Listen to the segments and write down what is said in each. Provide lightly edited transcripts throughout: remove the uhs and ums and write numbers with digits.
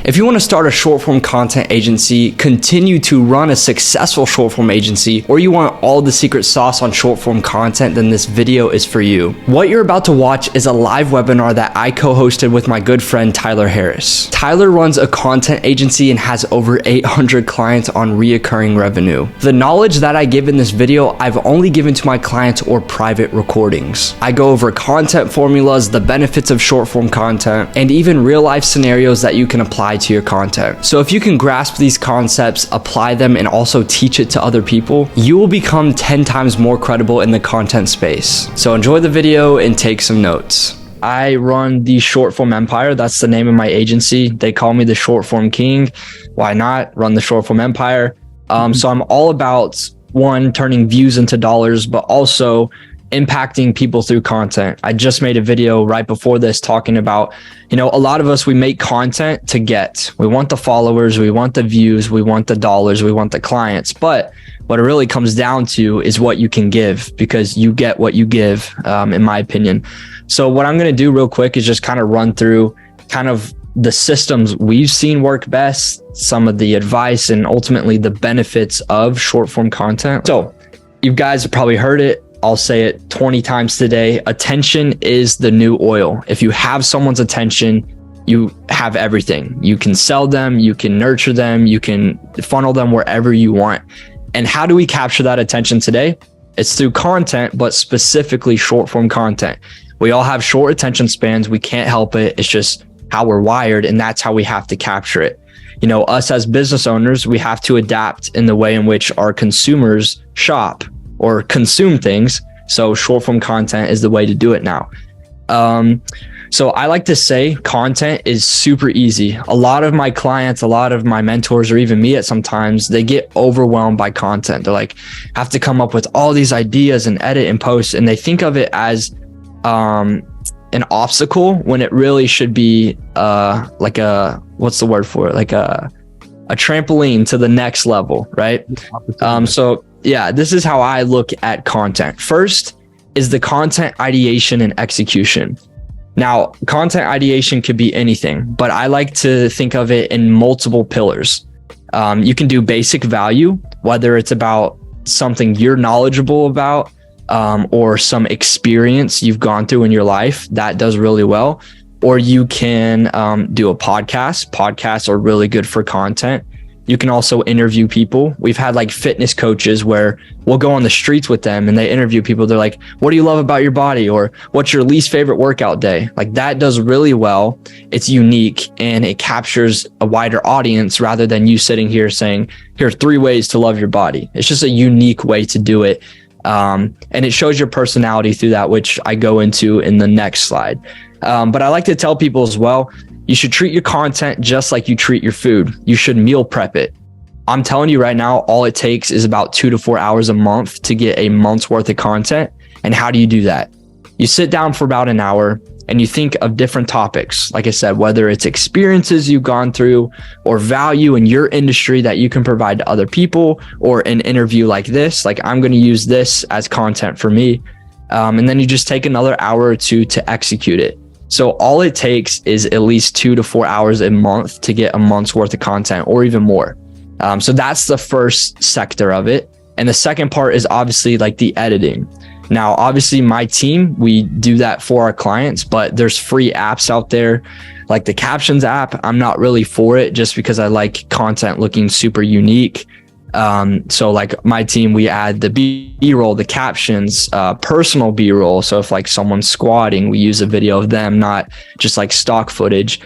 If you want to start a short form content agency, continue to run a successful short form agency, or you want all the secret sauce on short form content, then this video is for you. What you're about to watch is a live webinar that I co-hosted with my good friend Tyler Harris. Tyler runs a content agency and has over 800 clients on reoccurring revenue. The knowledge that I give in this video, I've only given to my clients or private recordings. I go over content formulas, the benefits of short form content, and even real life scenarios that you can apply to your content. So if you can grasp these concepts, apply them, and also teach it to other people, you will become 10 times more credible in the content space. So enjoy the video and take some notes. I run the Short Form Empire. That's the name of my agency. They call me the Short Form King. Why not? Run the Short Form Empire. So I'm all about, one, turning views into dollars, but also impacting people through content. I just made a video right before this talking about, a lot of us, we make content to get. We want the followers, we want the views, we want the dollars, we want the clients. But what it really comes down to is what you can give, because you get what you give, in my opinion. So what I'm going to do real quick is just kind of run through kind of the systems we've seen work best, some of the advice, and ultimately the benefits of short form content. So you guys have probably heard it. I'll say it 20 times today. Attention is the new oil. If you have someone's attention, you have everything. You can sell them, you can nurture them, you can funnel them wherever you want. And how do we capture that attention today? It's through content, but specifically short form content. We all have short attention spans. We can't help it. It's just how we're wired, and that's how we have to capture it. Us as business owners, we have to adapt in the way in which our consumers shop or consume things. So short form content is the way to do it now. So I like to say content is super easy. A lot of my clients, a lot of my mentors, or even me at sometimes, they get overwhelmed by content. They're like, have to come up with all these ideas and edit and post. And they think of it as an obstacle when it really should be like a, what's the word for it? Like a trampoline to the next level, right? So yeah, this is how I look at content. First is the content ideation and execution. Now, content ideation could be anything, but I like to think of it in multiple pillars. You can do basic value, whether it's about something you're knowledgeable about, or some experience you've gone through in your life that does really well. Or you can do a podcast. Podcasts are really good for content. You can also interview people. We've had like fitness coaches where we'll go on the streets with them and they interview people. They're like, what do you love about your body? Or what's your least favorite workout day? Like that does really well. It's unique and it captures a wider audience rather than you sitting here saying, here are 3 ways to love your body. It's just a unique way to do it. And it shows your personality through that, which I go into in the next slide. But I like to tell people as well, you should treat your content just like you treat your food. You should meal prep it. I'm telling you right now, all it takes is about 2 to 4 hours a month to get a month's worth of content. And how do you do that? You sit down for about an hour and you think of different topics. Like I said, whether it's experiences you've gone through or value in your industry that you can provide to other people, or an interview like this, like I'm going to use this as content for me. And then you just take another hour or 2 to execute it. So all it takes is at least 2 to 4 hours a month to get a month's worth of content, or even more. So that's the first sector of it. And the second part is obviously like the editing. Now, obviously my team, we do that for our clients, but there's free apps out there like the Captions app. I'm not really for it just because I like content looking super unique. So like my team, we add the B-roll, the captions, personal B-roll. So if like someone's squatting, we use a video of them, not just like stock footage.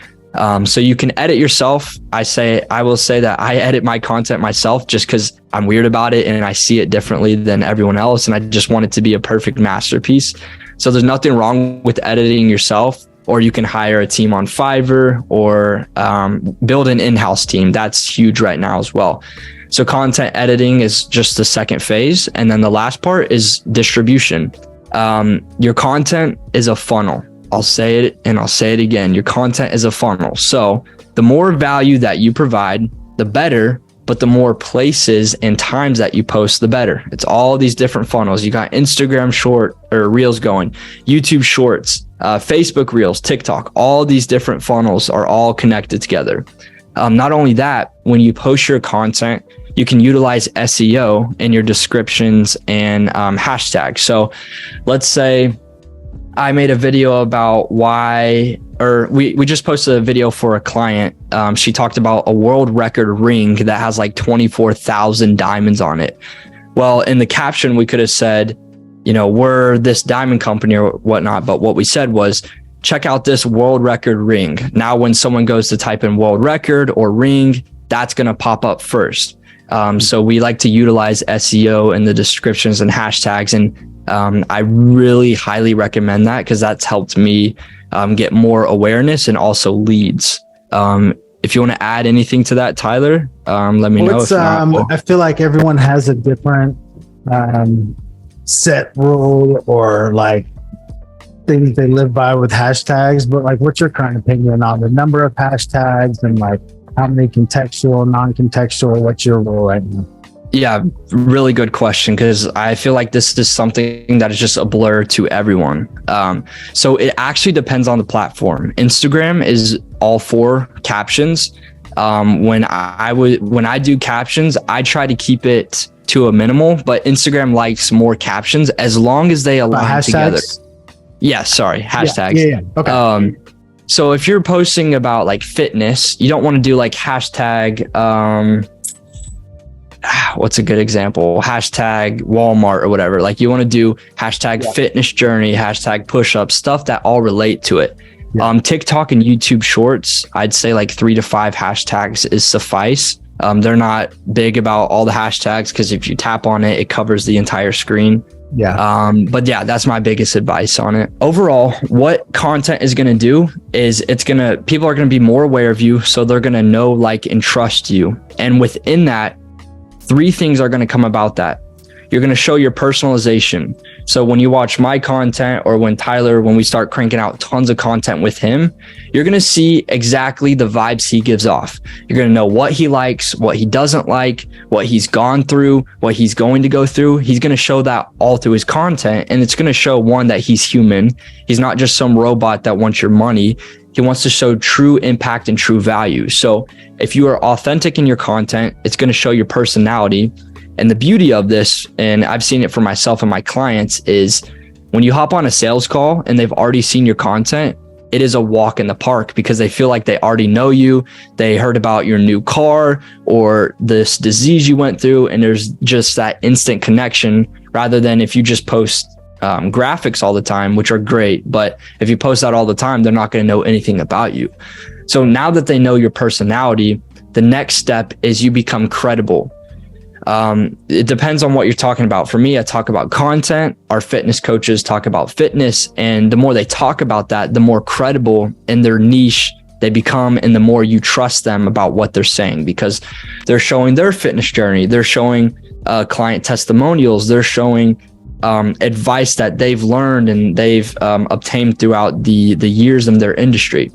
So you can edit yourself. I will say that I edit my content myself just because I'm weird about it and I see it differently than everyone else. And I just want it to be a perfect masterpiece. So there's nothing wrong with editing yourself, or you can hire a team on Fiverr, or build an in-house team. That's huge right now as well. So content editing is just the second phase. And then the last part is distribution. Your content is a funnel. I'll say it and I'll say it again. Your content is a funnel. So the more value that you provide, the better, but the more places and times that you post, the better. It's all these different funnels. You got Instagram short or reels going, YouTube shorts, Facebook reels, TikTok, all these different funnels are all connected together. Not only that, when you post your content, you can utilize SEO in your descriptions and hashtags. So let's say I made a video about why, or we just posted a video for a client. She talked about a world record ring that has like 24,000 diamonds on it. Well, in the caption, we could have said, you know, we're this diamond company or whatnot. But what we said was, check out this world record ring. Now, when someone goes to type in world record or ring, that's going to pop up first. So we like to utilize SEO in the descriptions and hashtags. And I really highly recommend that because that's helped me get more awareness and also leads. If you want to add anything to that, Tyler, let me know. I feel like everyone has a different set rule or like things they live by with hashtags, but like, what's your current opinion on the number of hashtags and like how many contextual, non-contextual? What's your rule right now? Yeah, really good question, because I feel like this is something that is just a blur to everyone. So it actually depends on the platform. Instagram is all for captions. When I do captions, I try to keep it to a minimal, but Instagram likes more captions as long as they align together. Yeah, sorry, hashtags. Yeah. Okay. So if you're posting about like fitness, you don't want to do like hashtag, what's a good example? Hashtag Walmart or whatever. Like you want to do hashtag fitness journey, hashtag push-up, stuff that all relate to it. Yeah. TikTok and YouTube Shorts, I'd say like 3 to 5 hashtags is suffice. They're not big about all the hashtags because if you tap on it, it covers the entire screen. Yeah. But yeah, that's my biggest advice on it. Overall, what content is going to do is people are going to be more aware of you. So they're going to know, like, and trust you. And within that, 3 things are going to come about that. You're going to show your personalization. So when you watch my content or when we start cranking out tons of content with him, you're going to see exactly the vibes he gives off. You're going to know what he likes, what he doesn't like, what he's gone through, what he's going to go through. He's going to show that all through his content. And it's going to show, one, that he's human. He's not just some robot that wants your money. He wants to show true impact and true value. So if you are authentic in your content, it's going to show your personality. And the beauty of this, and I've seen it for myself and my clients, is when you hop on a sales call and they've already seen your content, it is a walk in the park because they feel like they already know you. They heard about your new car or this disease you went through, and there's just that instant connection, rather than if you just post graphics all the time, which are great. But if you post that all the time, they're not going to know anything about you. So now that they know your personality, the next step is you become credible. It depends on what you're talking about. For me, I talk about content. Our fitness coaches talk about fitness. And the more they talk about that, the more credible in their niche they become, and the more you trust them about what they're saying, because they're showing their fitness journey. They're showing client testimonials. They're showing advice that they've learned and they've obtained throughout the years in their industry.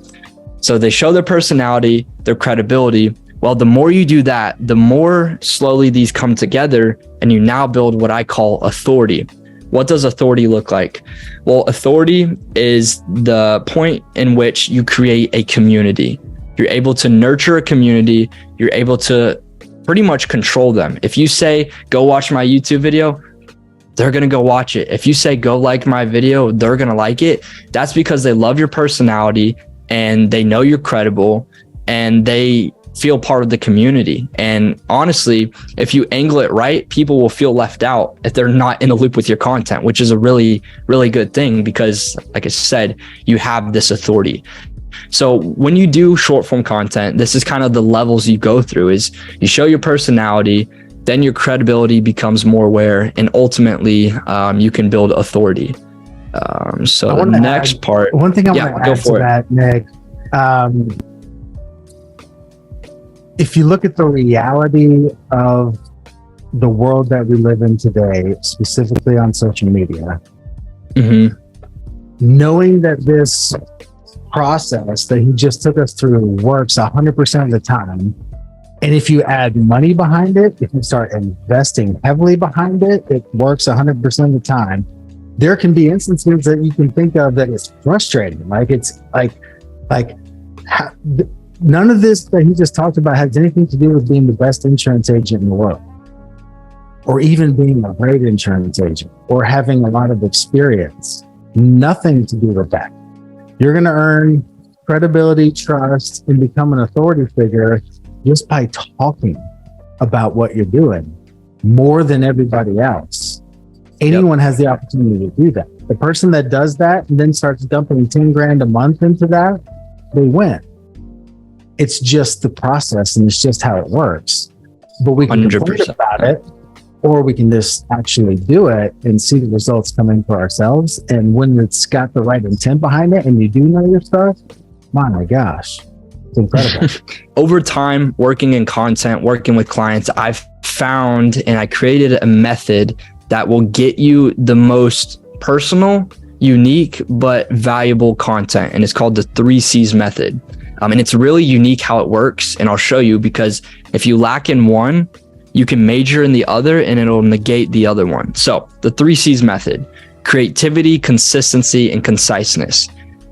So they show their personality, their credibility. Well, the more you do that, the more slowly these come together, and you now build what I call authority. What does authority look like? Well, authority is the point in which you create a community. You're able to nurture a community. You're able to pretty much control them. If you say, go watch my YouTube video, they're going to go watch it. If you say, go like my video, they're going to like it. That's because they love your personality and they know you're credible and they feel part of the community. And honestly, if you angle it right, people will feel left out if they're not in a loop with your content, which is a really, really good thing because, like I said, you have this authority. So when you do short form content, this is kind of the levels you go through. Is you show your personality, then your credibility becomes more aware, and ultimately you can build authority. So the next part. One thing I want to add to that, Nick, if you look at the reality of the world that we live in today, specifically on social media, knowing that this process that he just took us through works 100% of the time, and if you add money behind it, if you start investing heavily behind it, it works 100% of the time. There can be instances that you can think of that is frustrating. Like it's like None of this that he just talked about has anything to do with being the best insurance agent in the world, or even being a great insurance agent, or having a lot of experience. Nothing to do with that. You're going to earn credibility, trust, and become an authority figure just by talking about what you're doing more than everybody else. Anyone has the opportunity to do that. The person that does that and then starts dumping 10 grand a month into that, they win. It's just the process and it's just how it works. But we can 100%. complain about it, or we can just actually do it and see the results coming for ourselves. And when it's got the right intent behind it and you do know your stuff, my gosh, it's incredible. Over time, working in content, working with clients, I've found and I created a method that will get you the most personal, unique, but valuable content. And it's called the 3 C's method. And it's really unique how it works. And I'll show you, because if you lack in one, you can major in the other and it'll negate the other one. So the 3 C's method: creativity, consistency, and conciseness.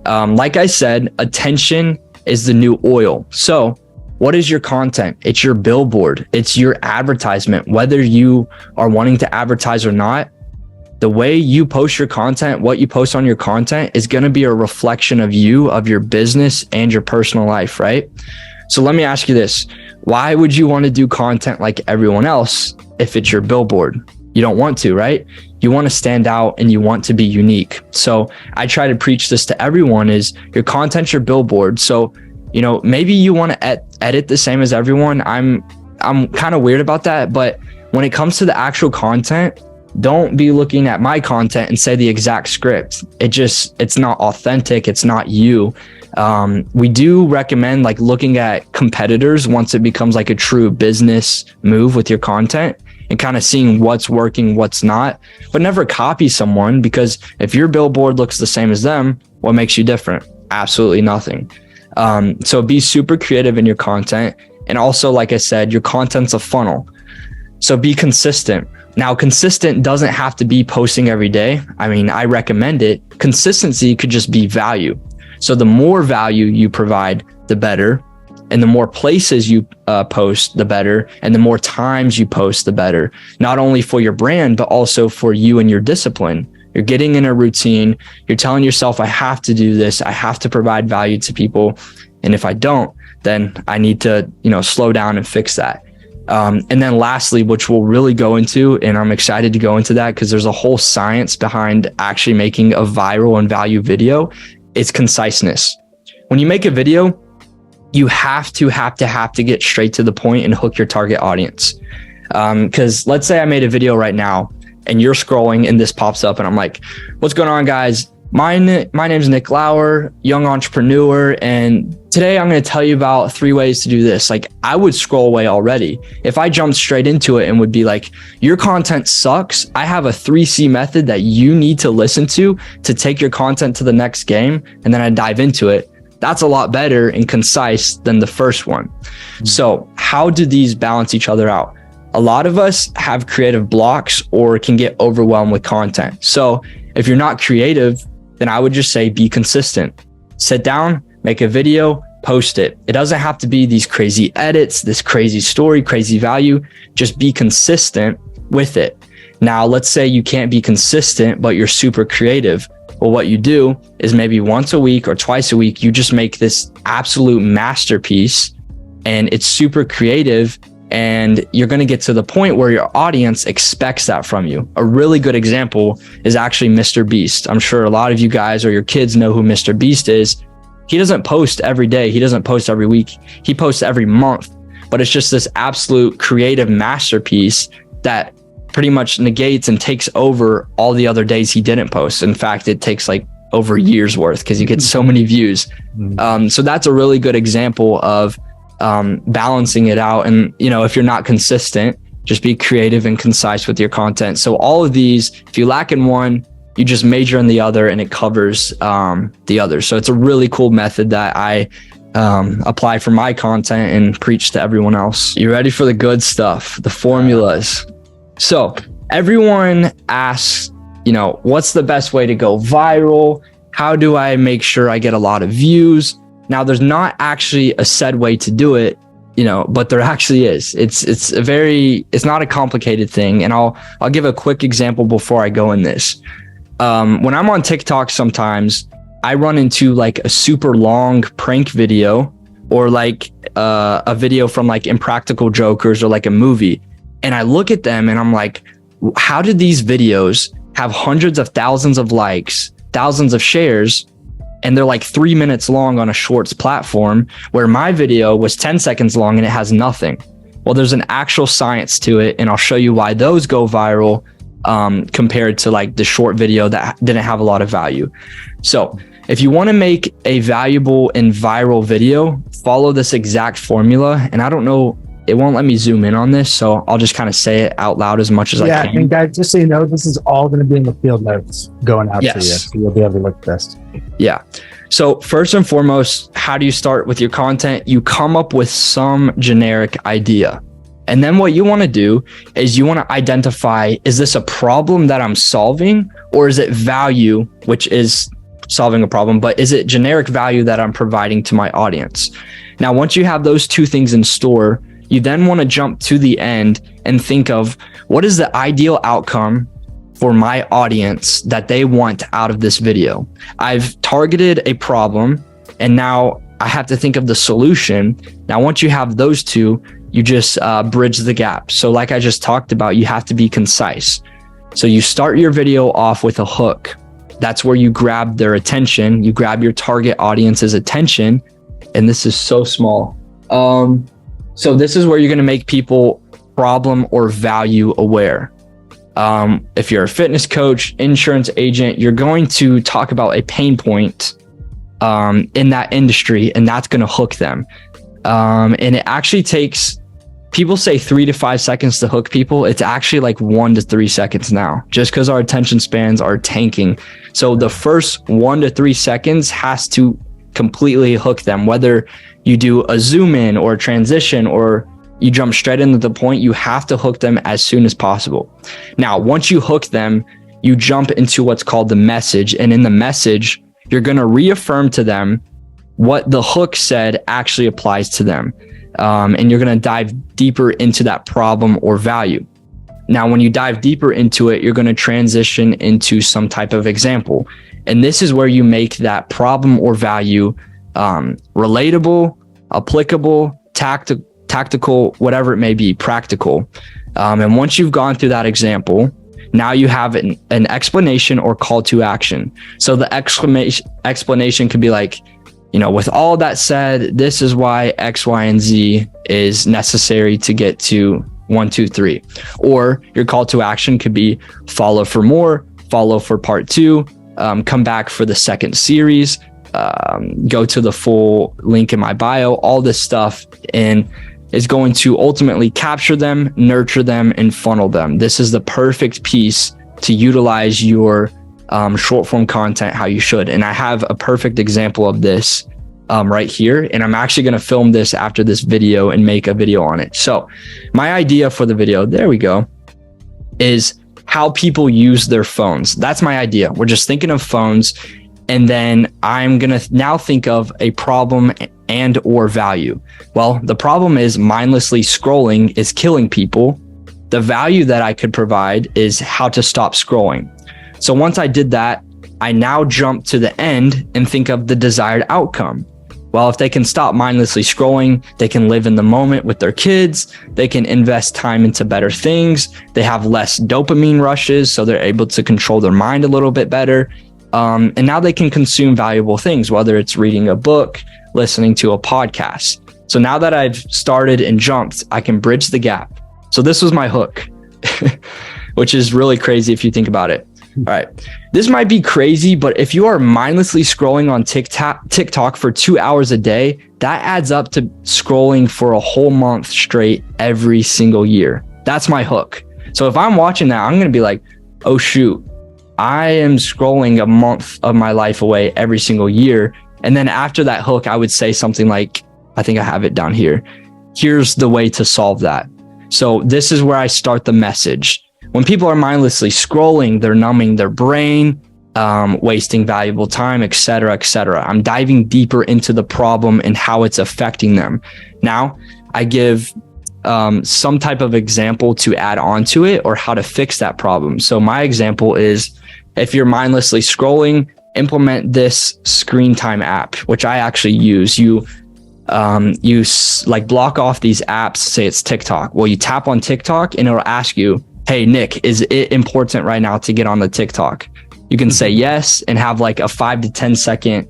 Like I said, attention is the new oil. So what is your content? It's your billboard. It's your advertisement. Whether you are wanting to advertise or not, the way you post your content, what you post on your content is going to be a reflection of you, of your business and your personal life, right? So let me ask you this. Why would you want to do content like everyone else if it's your billboard? You don't want to, right? You want to stand out and you want to be unique. So I try to preach this to everyone: is your content's your billboard. So, maybe you want to edit the same as everyone. I'm kind of weird about that, but when it comes to the actual content, don't be looking at my content and say the exact script. It's not authentic. It's not you. We do recommend looking at competitors once it becomes like a true business move with your content, and kind of seeing what's working, what's not, but never copy someone, because if your billboard looks the same as them, what makes you different? Absolutely nothing. So be super creative in your content. And also, like I said, your content's a funnel. So be consistent. Now, consistent doesn't have to be posting every day. I mean, I recommend it. Consistency could just be value. So the more value you provide, the better. And the more places you post, the better. And the more times you post, the better. Not only for your brand, but also for you and your discipline. You're getting in a routine. You're telling yourself, I have to do this. I have to provide value to people. And if I don't, then I need to, slow down and fix that. And then lastly, which we'll really go into, and I'm excited to go into that because there's a whole science behind actually making a viral and value video, it's conciseness. When you make a video, you have to get straight to the point and hook your target audience. Because let's say I made a video right now and you're scrolling and this pops up and I'm like, what's going on, guys? My name's Nick Lauer, young entrepreneur, and today I'm going to tell you about 3 ways to do this. I would scroll away already if I jumped straight into it and would be like, your content sucks. I have a 3C method that you need to listen to take your content to the next game. And then I dive into it. That's a lot better and concise than the first one. Mm-hmm. So how do these balance each other out? A lot of us have creative blocks or can get overwhelmed with content. So if you're not creative, then I would just say be consistent. Sit down, make a video, post it. It doesn't have to be these crazy edits, this crazy story, crazy value. Just be consistent with it. Now, let's say you can't be consistent, but you're super creative. Well, what you do is maybe once a week or twice a week, you just make this absolute masterpiece and it's super creative. And you're going to get to the point where your audience expects that from you. A really good example is actually Mr. Beast. I'm sure a lot of you guys or your kids know who Mr. Beast is. He doesn't post every day. He doesn't post every week. He posts every month, but it's just this absolute creative masterpiece that pretty much negates and takes over all the other days he didn't post. In fact, it takes over a year's worth because he gets so many views. So that's a really good example of balancing it out. And, if you're not consistent, just be creative and concise with your content. So all of these, if you lack in one, you just major in the other and it covers the other. So it's a really cool method that I apply for my content and preach to everyone else. You ready for the good stuff, the formulas? So everyone asks, what's the best way to go viral? How do I make sure I get a lot of views? Now, there's not actually a said way to do it, but there actually is. It's not a complicated thing. And I'll give a quick example before I go in this. When I'm on TikTok, sometimes I run into like a super long prank video or like a video from like Impractical Jokers or like a movie. And I look at them and I'm like, how did these videos have hundreds of thousands of likes, thousands of shares, and they're like 3 minutes long on a shorts platform, where my video was 10 seconds long and it has nothing? Well, there's an actual science to it, and I'll show you why those go viral compared to like the short video that didn't have a lot of value. So if you want to make a valuable and viral video, follow this exact formula. And I don't know, it won't let me zoom in on this, so I'll just kind of say it out loud as much as I can. And guys, just so you know, this is all going to be in the field notes going out to you, so you'll be able to look at this. Yeah. So first and foremost, how do you start with your content? You come up with some generic idea. And then what you want to do is you want to identify, is this a problem that I'm solving, or is it value, which is solving a problem, but is it generic value that I'm providing to my audience? Now, once you have those two things in store, you then want to jump to the end and think of, what is the ideal outcome for my audience that they want out of this video? I've targeted a problem, and now I have to think of the solution. Now, once you have those two, you just bridge the gap. So like I just talked about, you have to be concise. So you start your video off with a hook. That's where you grab their attention. You grab your target audience's attention. And this is so small. So this is where you're going to make people problem or value aware. If you're a fitness coach, insurance agent, you're going to talk about a pain point in that industry, and that's going to hook them. And it actually takes, people say 3 to 5 seconds to hook people. It's actually like 1 to 3 seconds now, just because our attention spans are tanking. So the first 1 to 3 seconds has to completely hook them. Whether you do a zoom in or a transition or you jump straight into the point, you have to hook them as soon as possible. Now, once you hook them, you jump into what's called the message. And in the message, you're going to reaffirm to them what the hook said actually applies to them. And you're going to dive deeper into that problem or value. Now, when you dive deeper into it, you're going to transition into some type of example. And this is where you make that problem or value relatable, applicable, tactical, whatever it may be, practical. And once you've gone through that example, now you have an explanation or call to action. So the explanation could be like, with all that said, this is why X, Y, and Z is necessary to get to 1, 2, 3. Or your call to action could be follow for more, follow for part 2, come back for the second series, go to the full link in my bio, all this stuff, and is going to ultimately capture them, nurture them, and funnel them. This is the perfect piece to utilize your short form content how you should. And I have a perfect example of this right here. And I'm actually going to film this after this video and make a video on it. So my idea for the video, there we go, is how people use their phones. That's my idea. We're just thinking of phones. And then I'm going to now think of a problem and or value. Well, the problem is mindlessly scrolling is killing people. The value that I could provide is how to stop scrolling. So once I did that, I now jump to the end and think of the desired outcome. Well, if they can stop mindlessly scrolling, they can live in the moment with their kids, they can invest time into better things, they have less dopamine rushes, so they're able to control their mind a little bit better. And now they can consume valuable things, whether it's reading a book, listening to a podcast. So now that I've started and jumped, I can bridge the gap. So this was my hook, which is really crazy if you think about it. All right. This might be crazy, but if you are mindlessly scrolling on TikTok for 2 hours a day, that adds up to scrolling for a whole month straight every single year. That's my hook. So if I'm watching that, I'm going to be like, oh, shoot, I am scrolling a month of my life away every single year. And then after that hook, I would say something like, I think I have it down here. Here's the way to solve that. So this is where I start the message. When people are mindlessly scrolling, they're numbing their brain. wasting valuable time, etc., etc. I'm diving deeper into the problem and how it's affecting them. Now, I give some type of example to add on to it or how to fix that problem. So my example is, if you're mindlessly scrolling, implement this screen time app, which I actually use. You like block off these apps, say it's TikTok. Well, you tap on TikTok and it'll ask you, hey, Nick, is it important right now to get on the TikTok? You can say yes and have like a 5 to 10 second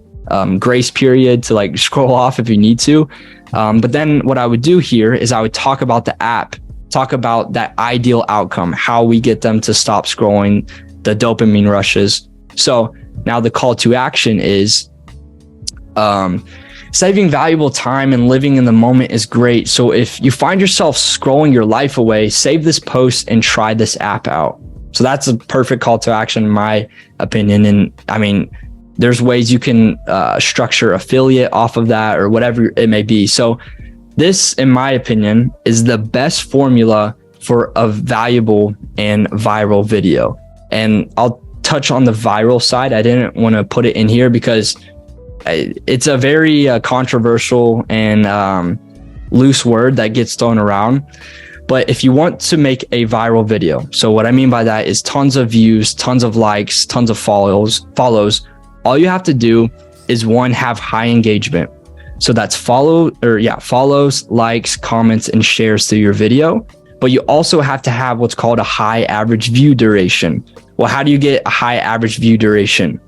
grace period to like scroll off if you need to. But then what I would do here is I would talk about the app, talk about that ideal outcome, how we get them to stop scrolling, the dopamine rushes. So now the call to action is saving valuable time and living in the moment is great. So if you find yourself scrolling your life away, save this post and try this app out. So that's a perfect call to action in my opinion. And I mean, there's ways you can structure affiliate off of that or whatever it may be. So this, in my opinion, is the best formula for a valuable and viral video. And I'll touch on the viral side. I didn't want to put it in here because it's a very controversial and loose word that gets thrown around. But if you want to make a viral video, so what I mean by that is tons of views, tons of likes, tons of follows, all you have to do is one, have high engagement. So that's follows, likes, comments, and shares to your video. But you also have to have what's called a high average view duration. Well, how do you get a high average view duration?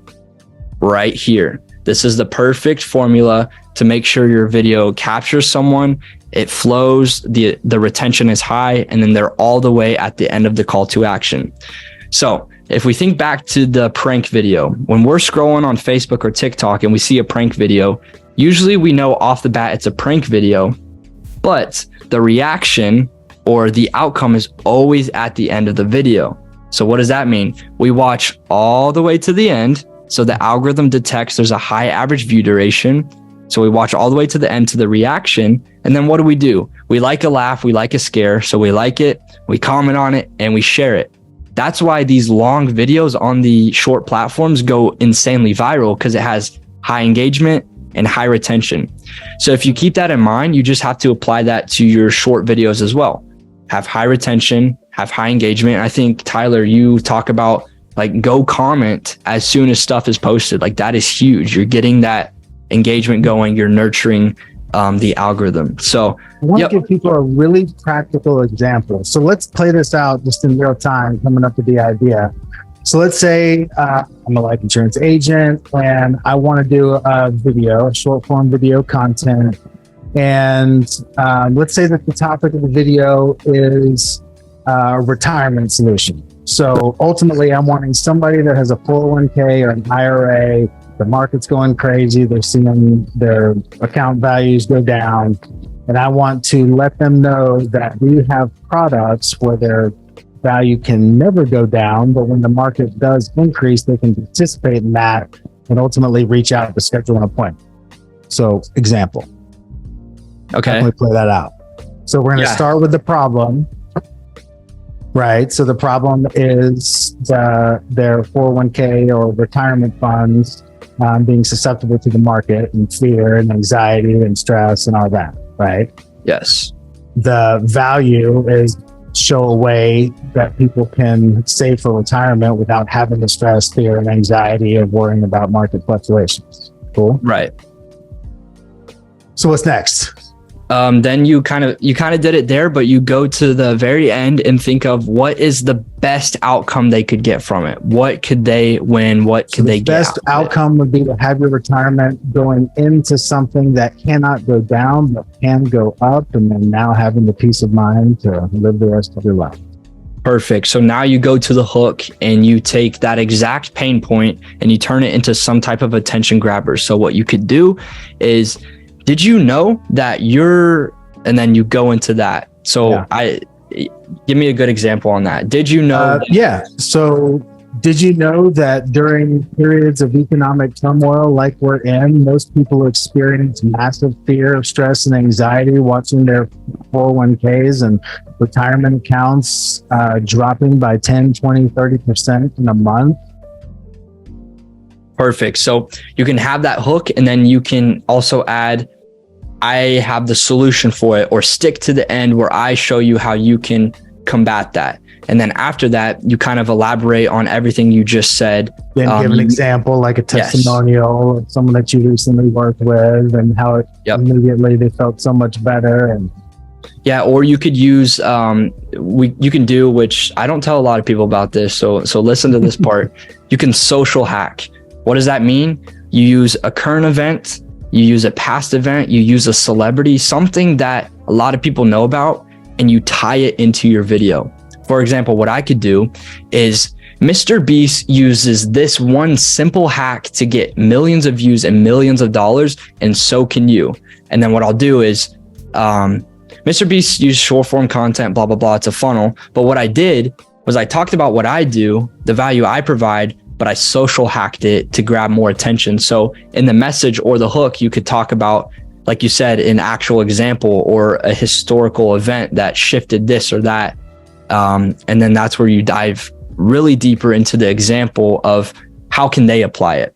Right here. This is the perfect formula to make sure your video captures someone, it flows, the retention is high, and then they're all the way at the end of the call to action. So if we think back to the prank video, when we're scrolling on Facebook or TikTok and we see a prank video, usually we know off the bat it's a prank video, but the reaction or the outcome is always at the end of the video. So what does that mean? We watch all the way to the end. So the algorithm detects there's a high average view duration. So we watch all the way to the end to the reaction. And then what do? We like a laugh, we like a scare. So we like it, we comment on it, and we share it. That's why these long videos on the short platforms go insanely viral, because it has high engagement and high retention. So if you keep that in mind, you just have to apply that to your short videos as well. Have high retention, have high engagement. I think, Tyler, you talk about like go comment as soon as stuff is posted. Like that is huge. You're getting that engagement going. You're nurturing the algorithm. So I want to give people a really practical example. So let's play this out just in real time, coming up with the idea. So let's say I'm a life insurance agent and I want to do a video, a short form video content. And let's say that the topic of the video is a retirement solution. So ultimately, I'm wanting somebody that has a 401k or an IRA. The market's going crazy. They're seeing their account values go down. And I want to let them know that we have products where their value can never go down, but when the market does increase, they can participate in that and ultimately reach out to schedule an appointment. So example. Okay. Definitely play that out. So we're going to start with the problem. Right. So the problem is their 401k or retirement funds being susceptible to the market and fear and anxiety and stress and all that. Right. Yes. The value is show a way that people can save for retirement without having the stress, fear, and anxiety of worrying about market fluctuations. Cool. Right. So what's next? Then you kind of did it there, but you go to the very end and think of what is the best outcome they could get from it. What could they win? What could they get? The best outcome would be to have your retirement going into something that cannot go down, but can go up, and then now having the peace of mind to live the rest of your life. Perfect. So now you go to the hook and you take that exact pain point and you turn it into some type of attention grabber. So what you could do is, did you know that and then you go into that. So give me a good example on that. Did you know? So did you know that during periods of economic turmoil like we're in, most people experience massive fear, stress, and anxiety watching their 401ks and retirement accounts dropping by 10, 20, 30% in a month? Perfect. So you can have that hook, and then you can also add, I have the solution for it, or stick to the end where I show you how you can combat that. And then after that, you kind of elaborate on everything you just said. Then give an example, like a testimonial of someone that you recently worked with and how it immediately they felt so much better. And yeah, or you could use, you can do, which I don't tell a lot of people about this. So listen to this part. You can social hack. What does that mean? You use a current event, you use a past event, you use a celebrity, something that a lot of people know about, and you tie it into your video. For example, what I could do is Mr. Beast uses this one simple hack to get millions of views and millions of dollars, and so can you. And then what I'll do is, Mr. Beast used short form content, blah, blah, blah. It's a funnel. But what I did was I talked about what I do, the value I provide, but I social hacked it to grab more attention. So in the message or the hook, you could talk about, like you said, an actual example or a historical event that shifted this or that. And then that's where you dive really deeper into the example of how can they apply it.